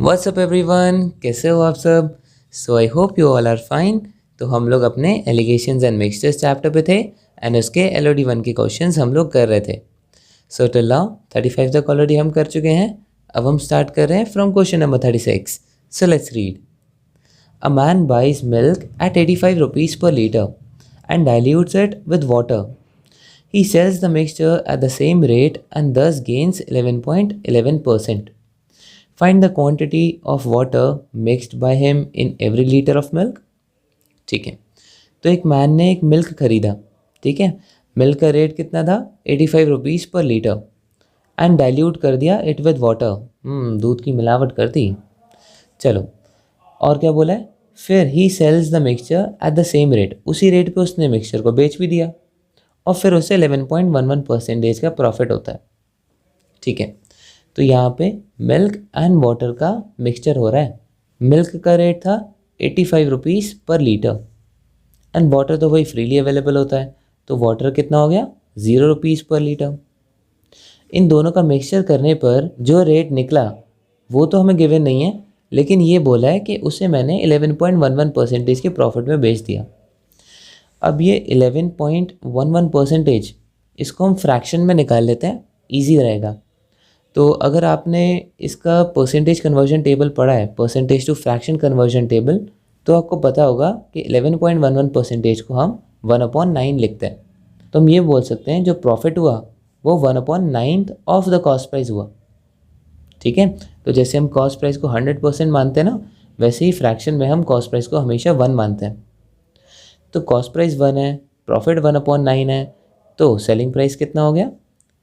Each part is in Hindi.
व्हाट्सअप एवरीवन, कैसे हो आप सब। So I hope you all are fine. तो हम लोग अपने एलिगेशंस एंड मिक्सचर्स चैप्टर पे थे एंड उसके LOD 1 के क्वेश्चंस हम लोग कर रहे थे। सो टिल नाउ 35 तक ऑलरेडी हम कर चुके हैं। अब हम स्टार्ट कर रहे हैं from question number 36। So let's read. A man buys milk at 85 rupees per litre and dilutes it with water. He sells the mixture at the same rate and thus gains 11.11%. Find the quantity of water mixed by him in every liter of milk. ठीक है, तो एक मैन ने एक मिल्क खरीदा। ठीक है, मिल्क का रेट कितना था 85 rupees per litre and dilute कर दिया इट विद वाटर। दूध की मिलावट कर दी। चलो, और क्या बोला है, फिर he sells the mixture at the same rate, उसी रेट पे उसने मिक्सचर को बेच भी दिया और फिर उससे 11.11% का प्रॉफिट होता है। ठीक है, तो यहाँ पे मिल्क एंड वाटर का मिक्सचर हो रहा है। मिल्क का रेट था 85 rupees per litre and water तो वही फ्रीली अवेलेबल होता है, तो वाटर कितना हो गया 0 रुपीज़ पर लीटर। इन दोनों का मिक्सचर करने पर जो रेट निकला वो तो हमें गिवन नहीं है, लेकिन ये बोला है कि उसे मैंने 11.11% के प्रॉफिट में बेच दिया। अब ये 11.11% इसको हम फ्रैक्शन में निकाल लेते हैं, ईजी रहेगा। तो अगर आपने इसका परसेंटेज कन्वर्जन टेबल पढ़ा है, percentage to fraction conversion table, तो आपको पता होगा कि 11.11% को हम 1/9 लिखते हैं। तो हम ये बोल सकते हैं जो प्रॉफिट हुआ वो 1/9 ऑफ द कॉस्ट प्राइस हुआ। ठीक है, तो जैसे हम कॉस्ट प्राइस को 100% मानते हैं ना, वैसे ही फ्रैक्शन में हम कॉस्ट प्राइस को हमेशा 1 मानते हैं। तो कॉस्ट प्राइस 1 है, प्रॉफिट 1/9 है, तो सेलिंग प्राइस कितना हो गया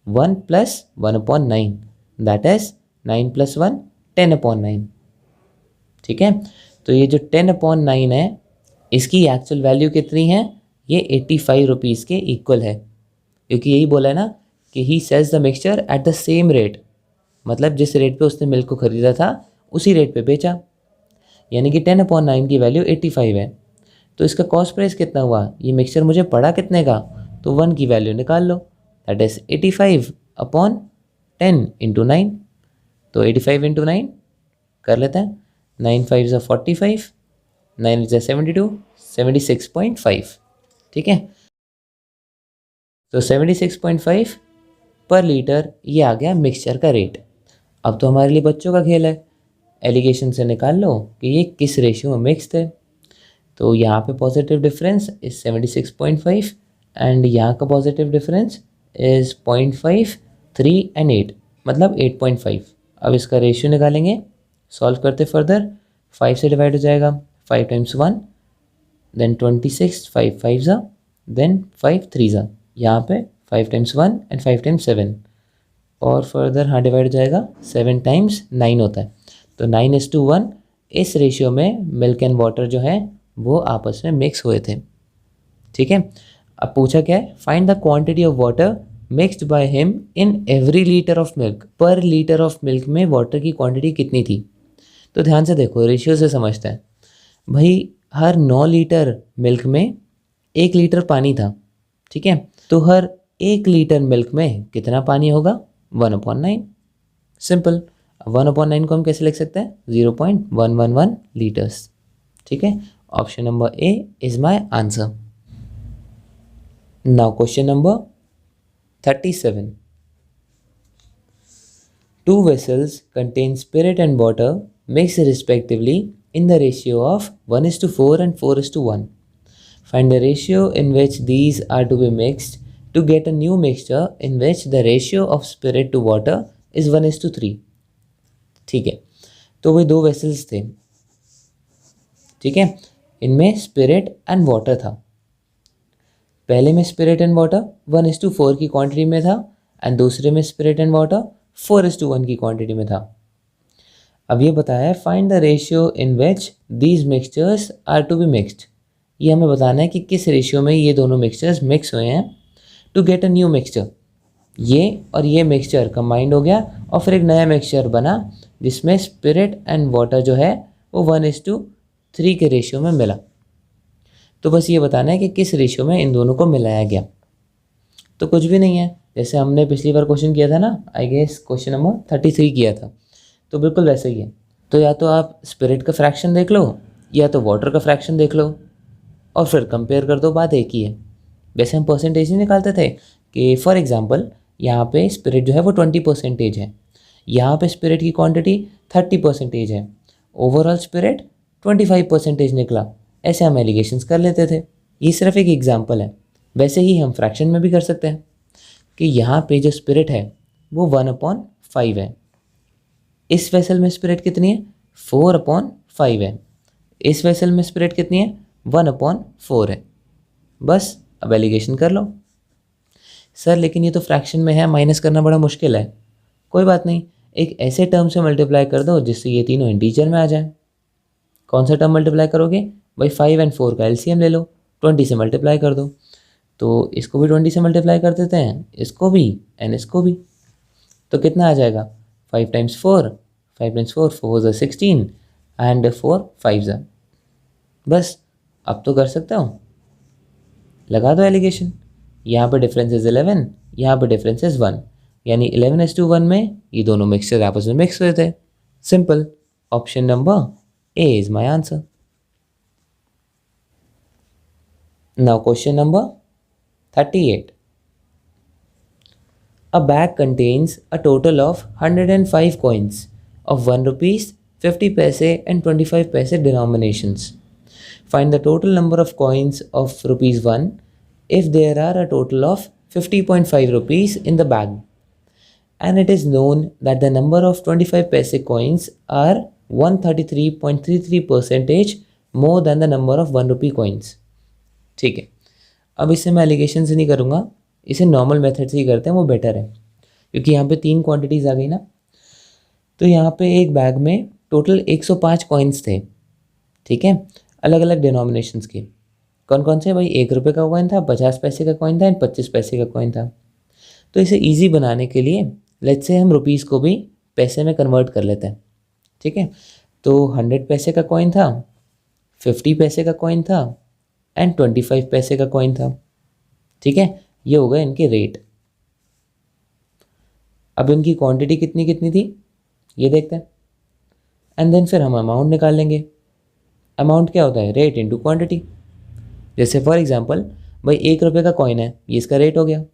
1 + 1/9, दैट इज 9 + 1 10/9। ठीक है, तो ये जो 10/9 है इसकी एक्चुअल वैल्यू कितनी है, ये 85 रुपीज़ के इक्वल है, क्योंकि यही बोला है ना कि he sells the mixture at the same rate, मतलब जिस रेट पे उसने मिल्क को ख़रीदा था उसी रेट पे बेचा, यानी कि 10/9 की वैल्यू 85 है। तो इसका कॉस्ट प्राइस कितना हुआ, ये मिक्सचर मुझे पड़ा कितने का, तो 1 की वैल्यू निकाल लो, दैट इज़ 85/10 × 9। तो 85 × 9 कर लेते हैं, 9 5 = 45, 9 = 72, 76.5। ठीक है, तो 76.5 पर लीटर ये आ गया मिक्सचर का रेट। अब तो हमारे लिए बच्चों का खेल है, एलिगेशन से निकाल लो कि ये किस रेशियो में मिक्स थे। तो यहाँ पे पॉजिटिव डिफरेंस इज़ 76.5 एंड यहाँ का पॉजिटिव डिफरेंस इज़ 0.5, 3 एंड 8, मतलब 8.5। अब इसका रेशियो निकालेंगे, सॉल्व करते फर्दर, 5 से डिवाइड हो जाएगा, 5 × 1 देन 26, 5 5 देन 5 3 यहाँ पे 5 × 1 एंड 5 × 7 और फर्दर हाँ डिवाइड हो जाएगा, 7 × 9 होता है, तो 9:1 इस रेशियो में मिल्क एंड वाटर जो है वो आपस में मिक्स हुए थे। ठीक है, अब पूछा क्या है, find the quantity of water mixed by him in every litre of milk, पर लीटर ऑफ मिल्क में वाटर की क्वांटिटी कितनी थी। तो ध्यान से देखो, रेशियो से समझते हैं भाई, हर 9 लीटर मिल्क में 1 लीटर पानी था। ठीक है, तो हर 1 लीटर मिल्क में कितना पानी होगा 1/9, सिंपल। 1/9 को हम कैसे लिख सकते हैं, 0.111 लीटर्स। ठीक है, option number A is my answer. Now question number 37। 2 vessels contain spirit and water mixed respectively in the ratio of 1:4 and 4:1. Find the ratio in which these are to be mixed to get a new mixture in which the ratio of spirit to water is 1:3. ठीक है, तो वही 2 वेसल्स थे। ठीक है, इनमें स्पिरिट एंड वाटर था। पहले में स्पिरिट एंड वाटर 1:4 की क्वांटिटी में था एंड दूसरे में स्पिरिट एंड वाटर 4:1 की क्वांटिटी में था। अब ये बताया है find the ratio in which these mixtures are to be mixed, ये हमें बताना है कि किस रेशियो में ये दोनों मिक्सचर्स मिक्स हुए हैं to get a new mixture. ये और ये मिक्सचर कंबाइंड हो गया और फिर एक नया मिक्सचर बना जिसमें स्पिरिट एंड वाटर जो है वो 1:3 के रेशियो में मिला। तो बस ये बताना है कि किस रेशियो में इन दोनों को मिलाया गया। तो कुछ भी नहीं है, जैसे हमने पिछली बार क्वेश्चन किया था ना, आई गेस क्वेश्चन नंबर 33 किया था, तो बिल्कुल वैसे ही है। तो या तो आप स्पिरिट का फ्रैक्शन देख लो या तो वाटर का फ्रैक्शन देख लो और फिर कंपेयर कर दो, बात एक ही है। वैसे हम परसेंटेज नहीं निकालते थे कि फॉर एग्जांपल यहाँ पे स्पिरिट जो है वो 20% है, यहाँ पे स्पिरिट की क्वांटिटी 30% है, ओवरऑल स्पिरिट 25% निकला। ऐसे हम एलिगेशंस कर लेते थे। ये सिर्फ एक एग्जांपल है। वैसे ही हम फ्रैक्शन में भी कर सकते हैं कि यहाँ पे जो स्पिरिट है वो 1/5 है। इस वेसल में स्पिरिट कितनी है? 4/5 है। इस वेसल में स्पिरिट कितनी है? 1/4 है। बस अब एलिगेशन कर लो। सर लेकिन ये तो फ्रैक्शन में है, माइनस करना बड़ा मुश्किल है। कोई बात नहीं, एक ऐसे टर्म से मल्टीप्लाई कर दो जिससे ये तीनों इंटीजर में आ जाए। कौन सा टर्म मल्टीप्लाई करोगे भाई? 5 और 4 का एलसीएम ले लो, 20 से मल्टीप्लाई कर दो। तो इसको भी 20 से मल्टीप्लाई कर देते हैं, इसको भी एंड इसको भी। तो कितना आ जाएगा? 5 × 4, 5 × 4, 4 × 16 एंड 4 5 ज़ा। बस अब तो कर सकता हूँ, लगा दो एलिगेशन। यहाँ पर डिफरेंस इज 11, यहाँ पर डिफरेंस इज 1, यानी 11:1 में ये दोनों मिक्सचर आपस में मिक्स हुए थे। Simple, option number A is my answer. Now question number 38. A bag contains a total of 105 coins of 1 rupees, 50 paise and 25 paise denominations. Find the total number of coins of rupees 1 if there are a total of 50.5 rupees in the bag. And it is known that the number of 25 paise coins are 133.33% more than the number of 1 rupee coins. ठीक है, अब इसे मैं एलिगेशन से नहीं करूँगा, इसे नॉर्मल मेथड से ही करते हैं, वो बेटर है। क्योंकि यहाँ पे 3 क्वांटिटीज़ आ गई ना। तो यहाँ पे एक बैग में टोटल 105 कॉइन्स थे, ठीक है, अलग अलग डिनोमिनेशंस के। कौन कौन से भाई? 1 रुपये का कॉइन था, 50 पैसे का कॉइन था एंड 25 पैसे का कॉइन था। तो इसे ईजी बनाने के लिए लेट्स से हम रुपीज़ को भी पैसे में कन्वर्ट कर लेते हैं, ठीक है। तो 100 पैसे का कॉइन था, 50 पैसे का कॉइन था एंड 25 पैसे का कॉइन था, ठीक है। ये हो गए इनके रेट। अब इनकी क्वांटिटी कितनी कितनी थी ये देखते हैं एंड देन फिर हम अमाउंट निकाल लेंगे। अमाउंट क्या होता है? Rate into quantity. जैसे फॉर एग्जांपल भाई 1 रुपये का कॉइन है, ये इसका रेट हो गया।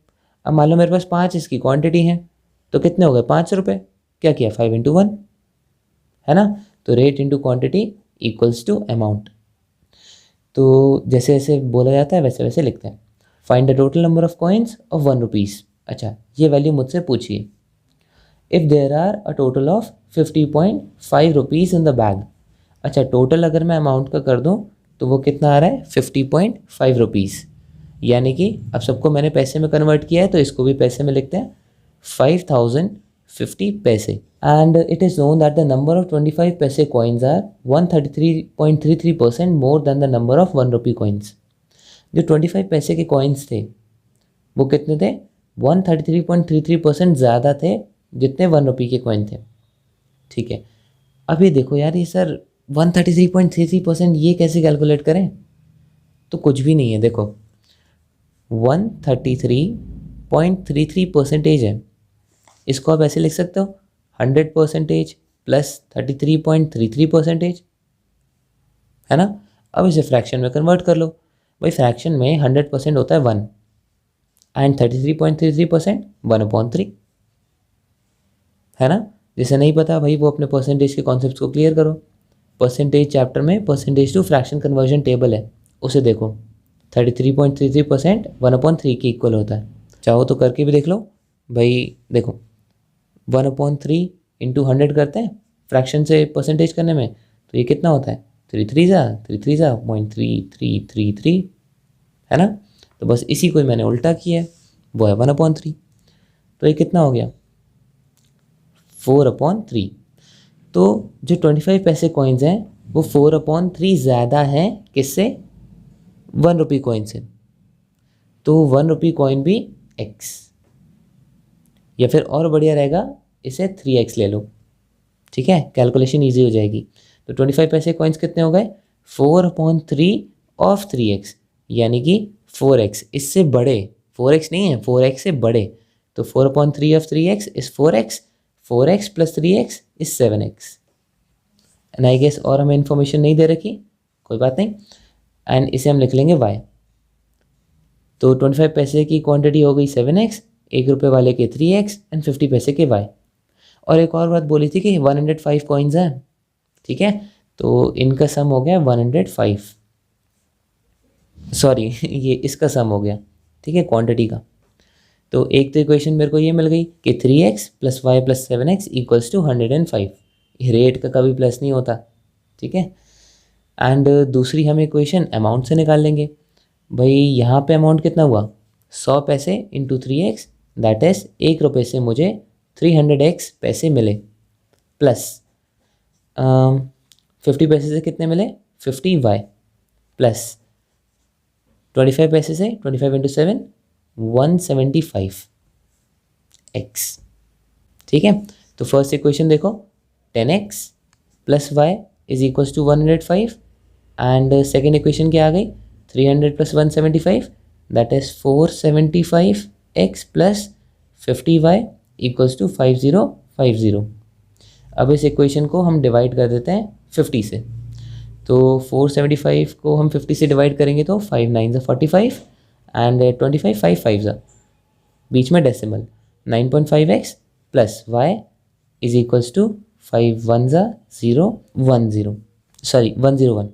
अब मान लो मेरे पास 5 इसकी क्वांटिटी है, तो कितने हो गए? 5 रुपये। क्या किया? 5 × 1 है ना। तो rate into quantity equals to amount. तो जैसे जैसे बोला जाता है वैसे वैसे लिखते हैं। Find the total number of coins of 1 rupees. अच्छा, ये वैल्यू मुझसे पूछिए। If there are a total of 50.5 rupees in the bag. अच्छा, टोटल अगर मैं अमाउंट का कर दूं तो वो कितना आ रहा है? 50.5 रुपीज़। यानी कि अब सबको मैंने पैसे में कन्वर्ट किया है तो इसको भी पैसे में लिखते हैं, 5050 पैसे। And it is known that the number of 25 paise coins are 133.33% more than the number of 1 rupee coins. जो 25 पैसे के कॉइन्स थे वो कितने थे? 133.33% ज़्यादा थे जितने 1 रुपी के कॉइन थे, ठीक है। अभी देखो यार, ये सर 133.33% ये कैसे कैलकुलेट करें? तो कुछ भी नहीं है, देखो 133.33% है, इसको आप ऐसे लिख सकते हो 100% प्लस 33.33%, है ना। अब इसे फ्रैक्शन में कन्वर्ट कर लो। भाई फ्रैक्शन में 100% होता है 1 एंड 33.33% 1/3, है ना। जिसे नहीं पता भाई वो अपने परसेंटेज के कॉन्सेप्ट को क्लियर करो। परसेंटेज चैप्टर में percentage to fraction conversion table है, उसे देखो। 33.33% 1/3 के इक्वल होता है। चाहो तो करके भी देख लो भाई। देखो 1/3 इंटू 100 करते हैं फ्रैक्शन से परसेंटेज करने में, तो ये कितना होता है? 3 × 0.3333, है ना। तो बस इसी को मैंने उल्टा किया है, वो है 1/3। तो ये कितना हो गया? 4/3। तो जो 25 पैसे कॉइन्स हैं वो 4/3 ज़्यादा है किससे? 1 रुपी कॉइन से। तो 1 रुपी कॉइन भी x, या फिर और बढ़िया रहेगा इसे 3x ले लो, ठीक है। कैलकुलेशन ईजी हो जाएगी। तो 25 पैसे कॉइन्स कितने हो गए? 4/3 ऑफ 3x, यानी कि 4x। इससे बड़े 4x नहीं है, 4x से बड़े। तो 4/3 of 3x is 4x, 4x plus 3x is 7x। And I guess और हमें इन्फॉर्मेशन नहीं दे रखी, कोई बात नहीं, एंड इसे हम लिख लेंगे y। तो 25 पैसे की क्वांटिटी हो गई 7x, 1 रुपये वाले के 3x एंड 50 पैसे के y। और एक और बात बोली थी कि 105 कॉइन्स हैं, ठीक है, तो इनका सम हो गया 105, सॉरी ये इसका सम हो गया, ठीक है, क्वांटिटी का। तो एक तो इक्वेशन मेरे को ये मिल गई कि 3x + y + 7x = 105। रेट का कभी प्लस नहीं होता, ठीक है। एंड दूसरी हम इक्वेशन अमाउंट से निकाल लेंगे। भाई यहाँ पे अमाउंट कितना हुआ, 100 पैसे × 3x, दैट इज़ 1 रुपये से मुझे 300x पैसे मिले, प्लस 50 पैसे से कितने मिले 50y, प्लस 25 पैसे से 25 × 7 175x, ठीक है। तो फर्स्ट इक्वेशन देखो 10x + y = 105 and second equation क्या आ गई 300 + 175 दैट इज़ 475x + 50y = 5050। अब इस इक्वेशन को हम डिवाइड कर देते हैं 50 से। तो 475 को हम 50 से डिवाइड करेंगे तो 5 9 = 45 एंड 25 5 5 ज़ा, बीच में डेसिमल 9.5x + y = 5 1 ज़ा 0 1 0, सॉरी 101,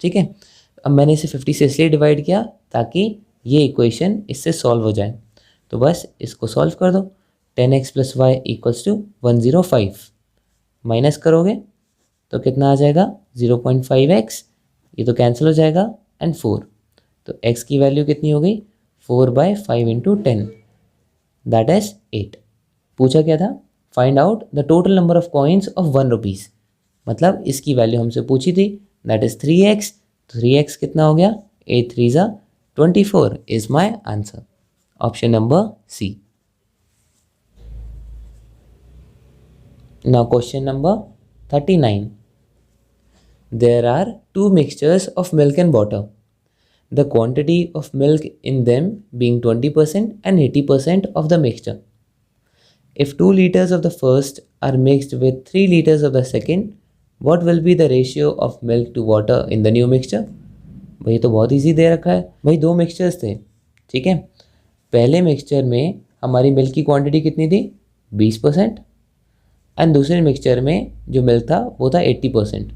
ठीक है। अब मैंने इसे 50 से इसलिए डिवाइड किया ताकि ये इक्वेशन इससे सॉल्व हो जाए। तो बस इसको सॉल्व कर दो, 10x + y = 105, माइनस करोगे तो कितना आ जाएगा 0.5x, ये तो कैंसिल हो जाएगा, एंड 4, तो x की वैल्यू कितनी हो गई 4/5 × 10 दैट इज 8। पूछा क्या था, find out the total number of coins of 1 rupees, मतलब इसकी वैल्यू हमसे पूछी थी, दैट इज 3x। 3x कितना हो गया 8 3 ज़ा 24 is my answer, option number C. Now question number 39. There are two mixtures of milk and water. The quantity of milk in them being 20% and 80% of the mixture. If 2 liters of the first are mixed with 3 liters of the second, what will be the ratio of milk to water in the new mixture? भाई तो बहुत इजी दे रखा है। भाई दो मिक्सचर्स थे, ठीक है। पहले मिक्सचर में हमारी मिल्क की क्वांटिटी कितनी थी 20% एंड दूसरे मिक्सचर में जो मिल्क था वो था 80%।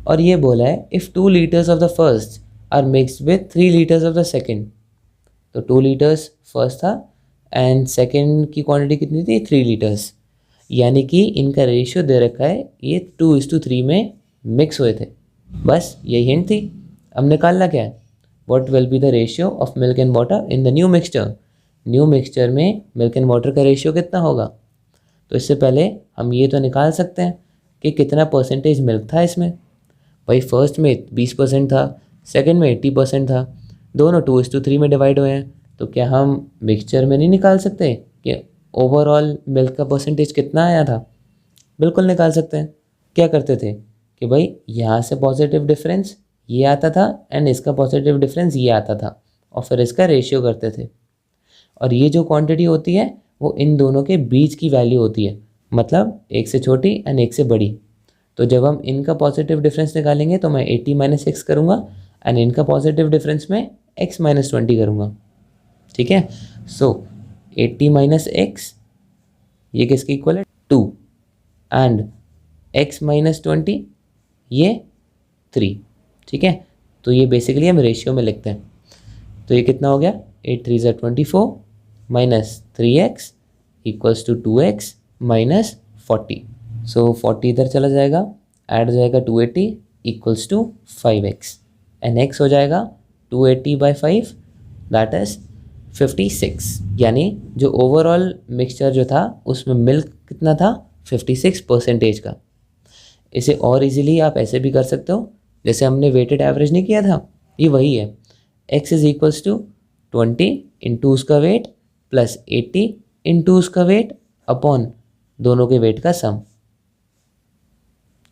और ये बोला है if 2 liters of the first are mixed with 3 liters of the second, तो 2 liters फर्स्ट था एंड सेकेंड की क्वांटिटी कितनी थी 3 liters, यानी कि इनका रेशियो दे रखा है ये 2:3 में मिक्स हुए थे। बस यही हिंट थी। अब निकालना क्या है, what will be the ratio of milk and water in the new mixture. New mixture में मिल्क एंड वाटर का रेशियो कितना होगा, तो इससे पहले हम ये तो निकाल सकते हैं कि कितना परसेंटेज मिल्क था इसमें। भाई फर्स्ट में 20% था, सेकंड में 80% था, दोनों 2:3 में डिवाइड हुए हैं, तो क्या हम मिक्सचर में नहीं निकाल सकते कि ओवरऑल मिल्क का परसेंटेज कितना आया था। बिल्कुल निकाल सकते हैं। क्या करते थे कि भाई यहाँ से पॉजिटिव डिफरेंस ये आता था एंड इसका पॉजिटिव डिफरेंस ये आता था और फिर इसका रेशियो करते थे। और ये जो क्वांटिटी होती है वो इन दोनों के बीच की वैल्यू होती है, मतलब एक से छोटी एंड एक से बड़ी। तो जब हम इनका पॉजिटिव डिफरेंस निकालेंगे तो मैं 80 - x करूँगा एंड इनका पॉजिटिव डिफरेंस में x - 20 करूँगा, ठीक है। सो 80 - x ये किसके इक्वल है 2 एंड x - 20 ये 3, ठीक है। तो ये बेसिकली हम रेशियो में लिखते हैं। तो ये कितना हो गया 8 3 = 24 -3x = 2x - 40। सो 40 इधर चला जाएगा, ऐड हो जाएगा 280 = 5x एंड x हो जाएगा 280/5 दैट इज़ 56। यानी जो ओवरऑल मिक्सचर जो था उसमें मिल्क कितना था 56% का। इसे और इजीली आप ऐसे भी कर सकते हो, जैसे हमने वेटेड एवरेज नहीं किया था, ये वही है। x = 20 इंटू उसका वेट प्लस 80 इंटू उसका वेट अपॉन दोनों के वेट का सम,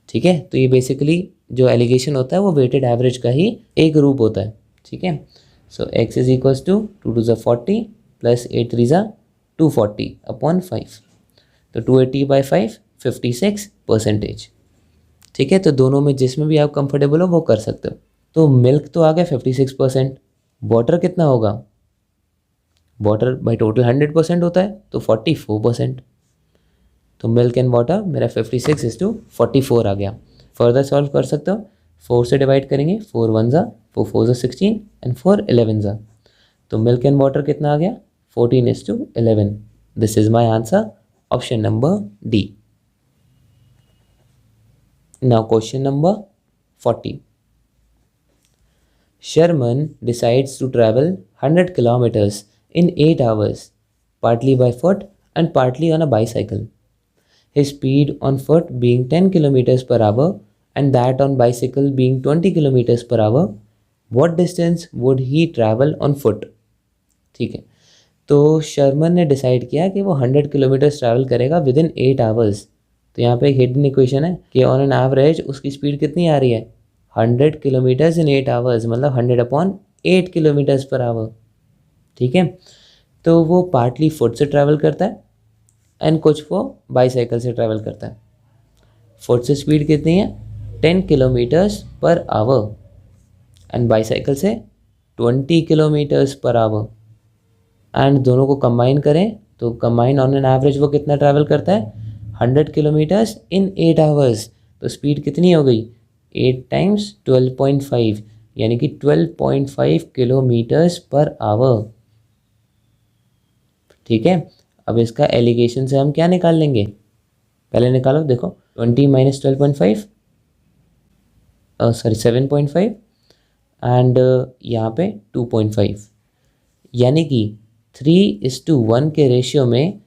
ठीक है। तो ये बेसिकली जो एलिगेशन होता है वो वेटेड एवरेज का ही एक रूप होता है, ठीक है। सो x = 2 2 = 40 प्लस 8 3 = 240 अपॉन 5, तो 280/5 56%। ठीक है, तो दोनों में जिसमें भी आप कंफर्टेबल हो वो कर सकते हो। तो मिल्क तो आ गया 56%, वाटर कितना होगा, वाटर बाई टोटल 100% होता है तो 44%। तो मिल्क एंड वाटर मेरा 56:44 आ गया। फर्दर सॉल्व कर सकते हो, 4 से डिवाइड करेंगे, 4 1 ज़ा, 4 4 ज़ा 16 एंड 4 11 ज़ा। तो मिल्क एंड वाटर कितना आ गया, 14:11। This is my answer, option number D. Now question number 40। Sherman decides to travel 100 kilometers in 8 hours, partly by foot and partly on a bicycle. His speed on foot being 10 kilometers per hour and that on bicycle being 20 kilometers per hour. What distance would he travel on foot? ठीक है, तो शर्मन ने डिसाइड किया कि वो 100 किलोमीटर्स ट्रैवल करेगा विद इन 8 आवर्स। तो यहाँ पे एक हिडन इक्वेशन है कि ऑन एन एवरेज उसकी स्पीड कितनी आ रही है, 100 किलोमीटर्स इन 8 आवर्स, मतलब 100/8 किलोमीटर्स पर आवर। ठीक है, तो वो पार्टली फुट से ट्रैवल करता है एंड कुछ वो बाईसाइकिल से ट्रैवल करता है। फुट से स्पीड कितनी है, 10 kilometres per hour and bicycle से 20 किलोमीटर्स पर आवर। एंड दोनों को कंबाइन करें तो कंबाइन ऑन एन एवरेज वो कितना ट्रैवल करता है, 100 किलोमीटर्स इन 8 आवर्स। तो स्पीड कितनी हो गई, 8 × 12.5 यानी कि 12.5 किलोमीटर्स पर आवर। ठीक है, अब इसका एलिगेशन से हम क्या निकाल लेंगे, पहले निकालो, देखो 20 - 12.5 सॉरी 7.5 एंड यहाँ पे 2.5 यानी कि 3:1 के रेशियो में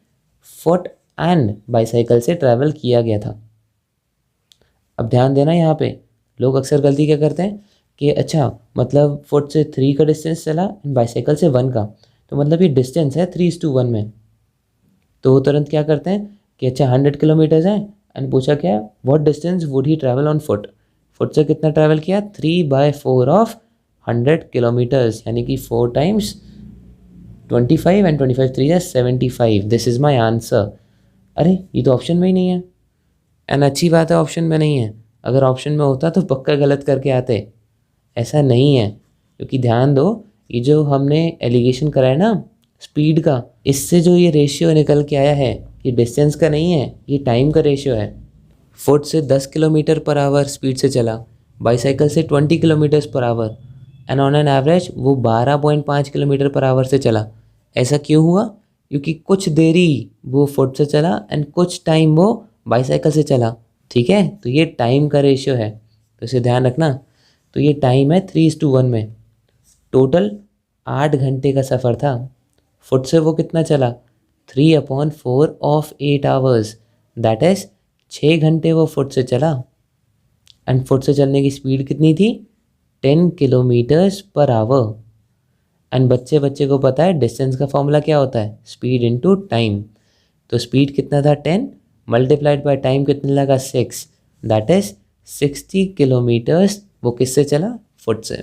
फुट एंड बाईसाइकिल से ट्रैवल किया गया था। अब ध्यान देना, यहाँ पे लोग अक्सर गलती क्या करते हैं कि अच्छा मतलब फुट से 3 का डिस्टेंस चला एंड बाईसाइकिल से 1 का, तो मतलब ये डिस्टेंस है 3:1 में। तो वो तुरंत क्या करते हैं कि अच्छा 100 किलोमीटर्स हैं एंड पूछा क्या, what distance would he travel on foot. Foot से कितना ट्रैवल किया, 3/4 ऑफ 100 किलोमीटर्स यानी कि 4 × 25 and 25 3 = 75। This is my answer. अरे ये तो ऑप्शन में ही नहीं है, एंड अच्छी बात है ऑप्शन में नहीं है, अगर ऑप्शन में होता तो पक्का गलत करके आते। ऐसा नहीं है, क्योंकि ध्यान दो ये जो हमने एलिगेशन कराया ना स्पीड का, इससे जो ये रेशियो निकल के आया है ये डिस्टेंस का नहीं है, ये टाइम का रेशियो है। फुट से 10 किलोमीटर पर आवर स्पीड से चला, बाईसाइकिल से 20 kilometres per hour and on an average वो 12.5 किलोमीटर पर आवर से चला। ऐसा क्यों हुआ, क्योंकि कुछ देरी वो फुट से चला एंड कुछ टाइम वो बाईसाइकिल से चला। ठीक है, तो ये टाइम का रेशियो है, तो इसे ध्यान रखना। तो ये टाइम है 3:1 में। टोटल 8 घंटे का सफ़र था। फुट से वो कितना चला, 3/4 ऑफ 8 आवर्स, दैट इज़ 6 घंटे वो फुट से चला। एंड फुट से चलने की स्पीड कितनी थी, 10 किलोमीटर्स पर आवर। एंड बच्चे को पता है डिस्टेंस का फॉर्मूला क्या होता है, स्पीड इनटू टाइम। तो स्पीड कितना था 10 मल्टीप्लाइड बाय टाइम कितने लगा 6, दैट इज 60 किलोमीटर्स वो किससे चला, फुट से।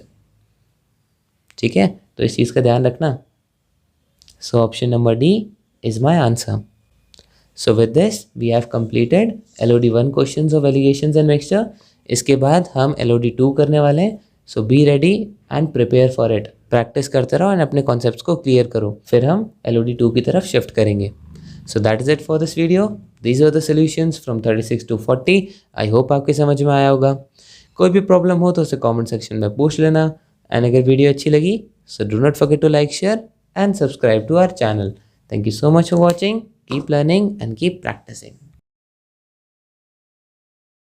ठीक है, तो इस चीज़ का ध्यान रखना। So option number D is my answer. So with this we have completed LOD 1 questions of alligations and mixture. इसके बाद हम LOD 2 करने वाले हैं। So be ready and prepare for it. Practice करते रहो एंड अपने कॉन्सेप्ट्स को क्लियर करो, फिर हम LOD 2 की तरफ शिफ्ट करेंगे। So that is it for this video. These are the solutions from 36 to 40। I hope आपके समझ में आया होगा। कोई भी प्रॉब्लम हो तो उसे कमेंट सेक्शन में पूछ लेना। एंड अगर वीडियो अच्छी लगी so do not forget to like, share and subscribe to our channel. Thank you so much for watching. Keep learning and keep practicing.